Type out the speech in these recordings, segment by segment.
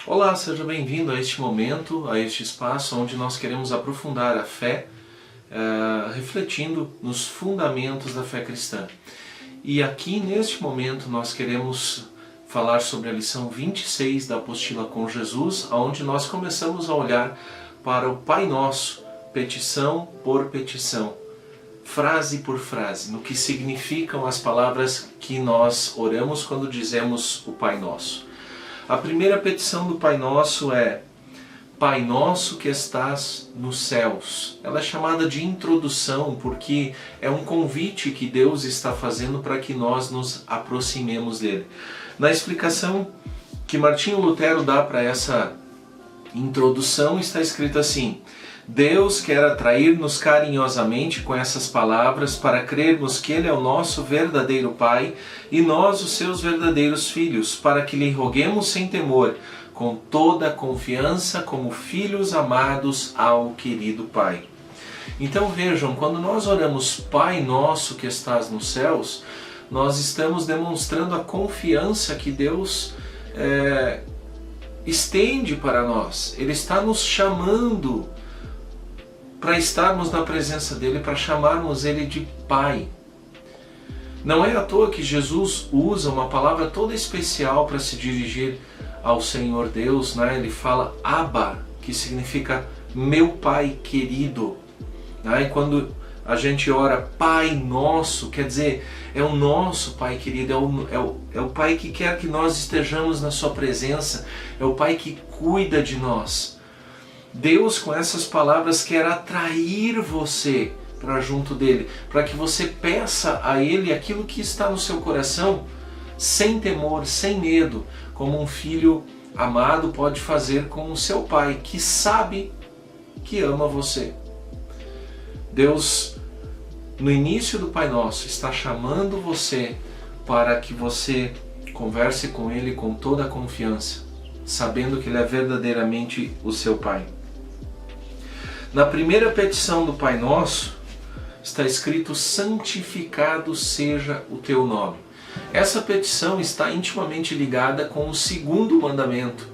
Olá, seja bem-vindo a este momento, a este espaço onde nós queremos aprofundar a fé, refletindo nos fundamentos da fé cristã. E aqui neste momento nós queremos falar sobre a lição 26 da apostila Com Jesus, onde nós começamos a olhar para o Pai Nosso, petição por petição, frase por frase, no que significam as palavras que nós oramos quando dizemos o Pai Nosso. A primeira petição do Pai Nosso é: Pai Nosso que estás nos céus. Ela é chamada de introdução porque é um convite que Deus está fazendo para que nós nos aproximemos dele. Na explicação que Martinho Lutero dá para essa introdução está escrito assim: Deus quer atrair-nos carinhosamente com essas palavras para crermos que Ele é o nosso verdadeiro Pai e nós os seus verdadeiros filhos, para que lhe roguemos sem temor, com toda a confiança como filhos amados ao querido Pai. Então vejam, quando nós oramos Pai Nosso que estás nos céus, nós estamos demonstrando a confiança que Deus estende para nós. Ele está nos chamando para estarmos na presença dele, para chamarmos ele de Pai. Não é à toa que Jesus usa uma palavra toda especial para se dirigir ao Senhor Deus, né? Ele fala Abba, que significa meu Pai querido. E quando a gente ora Pai Nosso, quer dizer, é o nosso Pai querido, é o Pai que quer que nós estejamos na sua presença, é o Pai que cuida de nós. Deus, com essas palavras, quer atrair você para junto dele, para que você peça a ele aquilo que está no seu coração, sem temor, sem medo, como um filho amado pode fazer com o seu pai, que sabe que ama você. Deus, no início do Pai Nosso, está chamando você para que você converse com ele com toda a confiança, sabendo que ele é verdadeiramente o seu Pai. Na primeira petição do Pai Nosso está escrito: santificado seja o teu nome. Essa petição está intimamente ligada com o segundo mandamento: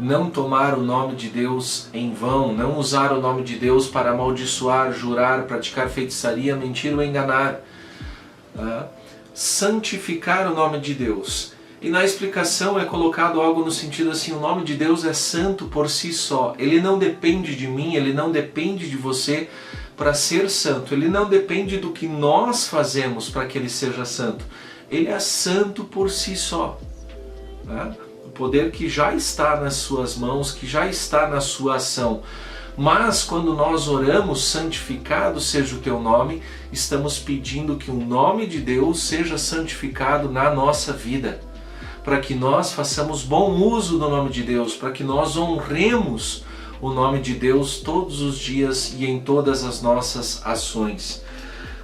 não tomar o nome de Deus em vão, não usar o nome de Deus para amaldiçoar, jurar, praticar feitiçaria, mentir ou enganar. Santificar o nome de Deus. E na explicação é colocado algo no sentido assim: o nome de Deus é santo por si só. Ele não depende de mim, ele não depende de você para ser santo. Ele não depende do que nós fazemos para que ele seja santo. Ele é santo por si só. O poder que já está nas suas mãos, que já está na sua ação. Mas quando nós oramos, santificado seja o teu nome, estamos pedindo que o nome de Deus seja santificado na nossa vida, para que nós façamos bom uso do nome de Deus, para que nós honremos o nome de Deus todos os dias e em todas as nossas ações.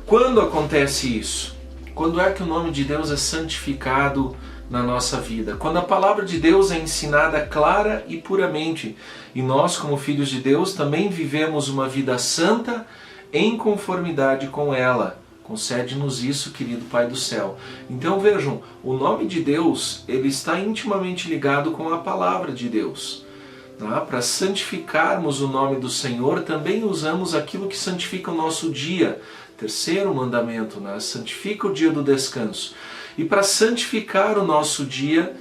Quando acontece isso? Quando é que o nome de Deus é santificado na nossa vida? Quando a palavra de Deus é ensinada clara e puramente, e nós, como filhos de Deus, também vivemos uma vida santa em conformidade com ela. Concede-nos isso, querido Pai do céu. Então vejam, o nome de Deus, ele está intimamente ligado com a palavra de Deus. Para santificarmos o nome do Senhor, também usamos aquilo que santifica o nosso dia. Terceiro mandamento, santifica o dia do descanso. E para santificar o nosso dia,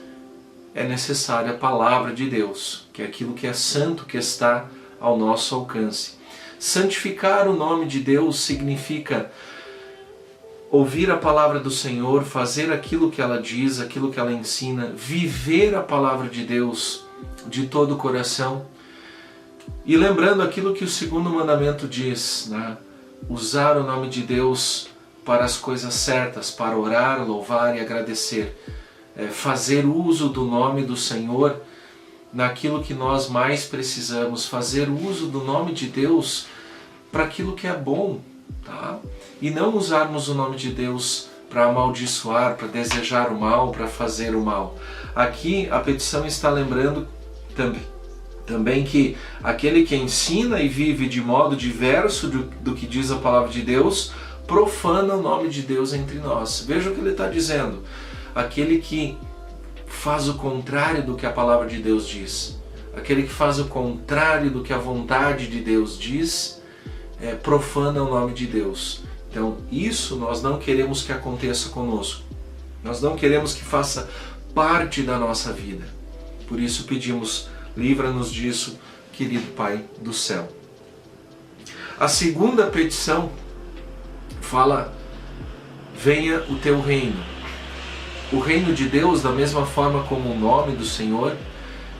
é necessária a palavra de Deus, que é aquilo que é santo, que está ao nosso alcance. Santificar o nome de Deus significa ouvir a palavra do Senhor, fazer aquilo que ela diz, aquilo que ela ensina, viver a palavra de Deus de todo o coração. E lembrando aquilo que o segundo mandamento diz, usar o nome de Deus para as coisas certas, para orar, louvar e agradecer. Fazer uso do nome do Senhor naquilo que nós mais precisamos, fazer uso do nome de Deus para aquilo que é bom. E não usarmos o nome de Deus para amaldiçoar, para desejar o mal, para fazer o mal. Aqui a petição está lembrando também que aquele que ensina e vive de modo diverso do que diz a palavra de Deus, profana o nome de Deus entre nós. Veja o que ele está dizendo. Aquele que faz o contrário do que a palavra de Deus diz, aquele que faz o contrário do que a vontade de Deus diz, profana o nome de Deus. Então isso nós não queremos que aconteça conosco. Nós não queremos que faça parte da nossa vida. Por isso pedimos, livra-nos disso, querido Pai do céu. A segunda petição fala: venha o teu reino. O reino de Deus, da mesma forma como o nome do Senhor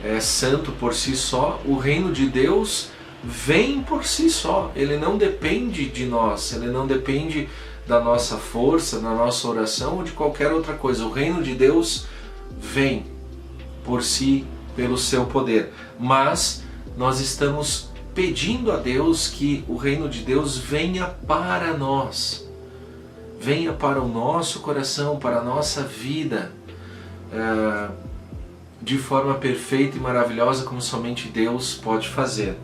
é santo por si só, o reino de Deus vem por si só. Ele não depende de nós, ele não depende da nossa força, da nossa oração ou de qualquer outra coisa. O reino de Deus vem por si, pelo seu poder. Mas nós estamos pedindo a Deus que o reino de Deus venha para nós. Venha para o nosso coração, para a nossa vida, de forma perfeita e maravilhosa, como somente Deus pode fazer.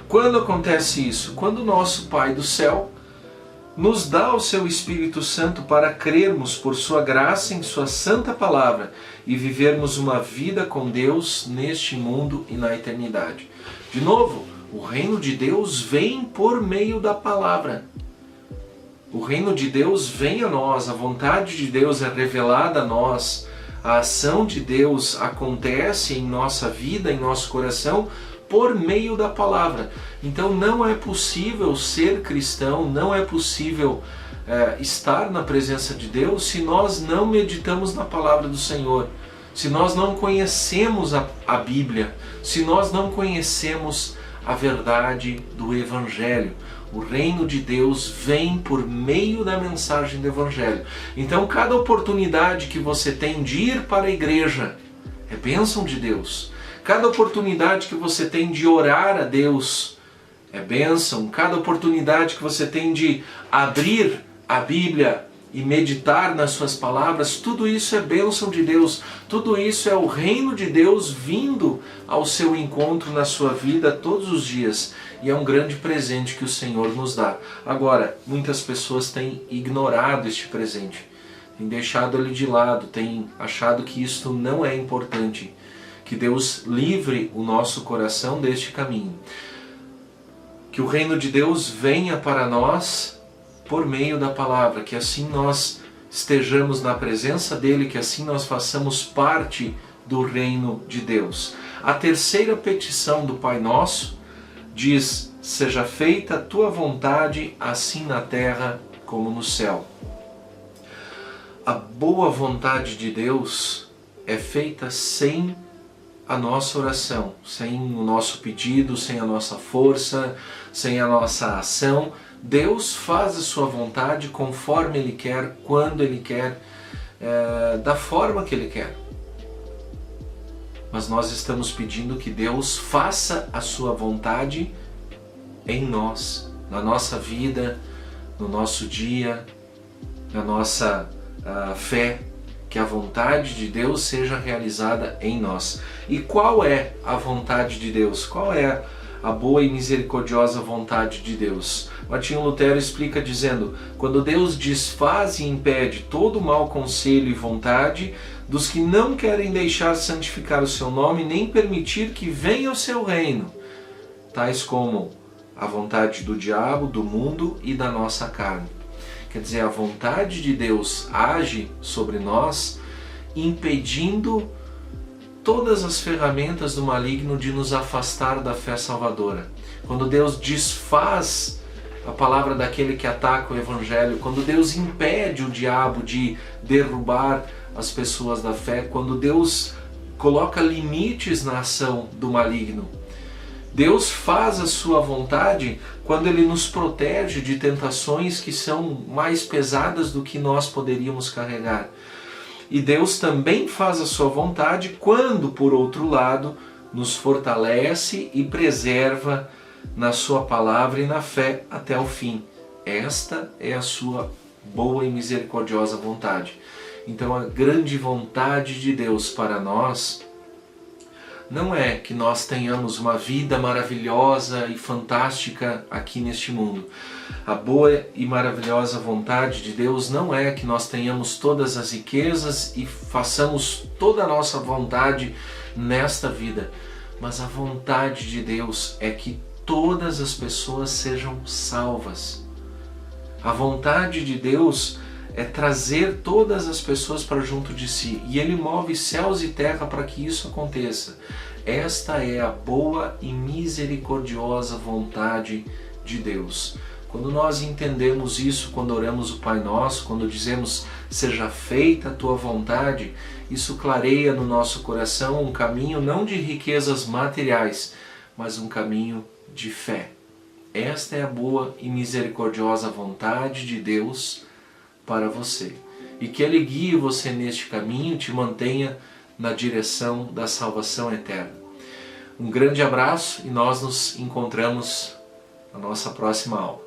Quando acontece isso? Quando o nosso Pai do céu nos dá o seu Espírito Santo para crermos por sua graça em sua santa palavra e vivermos uma vida com Deus neste mundo e na eternidade. De novo, o reino de Deus vem por meio da palavra. O reino de Deus vem a nós, a vontade de Deus é revelada a nós, a ação de Deus acontece em nossa vida, em nosso coração, por meio da palavra. Então não é possível ser cristão, não é possível estar na presença de Deus se nós não meditamos na palavra do Senhor, se nós não conhecemos a Bíblia, se nós não conhecemos a verdade do Evangelho. O reino de Deus vem por meio da mensagem do Evangelho. Então cada oportunidade que você tem de ir para a igreja é bênção de Deus. Cada oportunidade que você tem de orar a Deus é bênção. Cada oportunidade que você tem de abrir a Bíblia e meditar nas suas palavras, tudo isso é bênção de Deus. Tudo isso é o reino de Deus vindo ao seu encontro na sua vida todos os dias. E é um grande presente que o Senhor nos dá. Agora, muitas pessoas têm ignorado este presente, têm deixado ele de lado, têm achado que isto não é importante. Que Deus livre o nosso coração deste caminho. Que o reino de Deus venha para nós por meio da palavra, que assim nós estejamos na presença dele, que assim nós façamos parte do reino de Deus. A terceira petição do Pai Nosso diz: seja feita a tua vontade, assim na terra como no céu. A boa vontade de Deus é feita sem a nossa oração, sem o nosso pedido, sem a nossa força, sem a nossa ação. Deus faz a sua vontade conforme Ele quer, quando Ele quer, da forma que Ele quer. Mas nós estamos pedindo que Deus faça a sua vontade em nós, na nossa vida, no nosso dia, na nossa fé, que a vontade de Deus seja realizada em nós. E qual é a vontade de Deus? Qual é a boa e misericordiosa vontade de Deus? Martinho Lutero explica dizendo: quando Deus desfaz e impede todo mau conselho e vontade dos que não querem deixar santificar o seu nome, nem permitir que venha o seu reino, tais como a vontade do diabo, do mundo e da nossa carne. Quer dizer, a vontade de Deus age sobre nós, impedindo todas as ferramentas do maligno de nos afastar da fé salvadora. Quando Deus desfaz a palavra daquele que ataca o Evangelho, quando Deus impede o diabo de derrubar as pessoas da fé, quando Deus coloca limites na ação do maligno, Deus faz a sua vontade quando Ele nos protege de tentações que são mais pesadas do que nós poderíamos carregar. E Deus também faz a sua vontade quando, por outro lado, nos fortalece e preserva na sua palavra e na fé até o fim. Esta é a sua boa e misericordiosa vontade. Então a grande vontade de Deus para nós não é que nós tenhamos uma vida maravilhosa e fantástica aqui neste mundo. A boa e maravilhosa vontade de Deus não é que nós tenhamos todas as riquezas e façamos toda a nossa vontade nesta vida. mas a vontade de Deus é que todas as pessoas sejam salvas. A vontade de Deus é trazer todas as pessoas para junto de si, e Ele move céus e terra para que isso aconteça. Esta é a boa e misericordiosa vontade de Deus. Quando nós entendemos isso, quando oramos o Pai Nosso, quando dizemos seja feita a tua vontade, isso clareia no nosso coração um caminho não de riquezas materiais, mas um caminho de fé. Esta é a boa e misericordiosa vontade de Deus para você. E que Ele guie você neste caminho e te mantenha na direção da salvação eterna. Um grande abraço e nós nos encontramos na nossa próxima aula.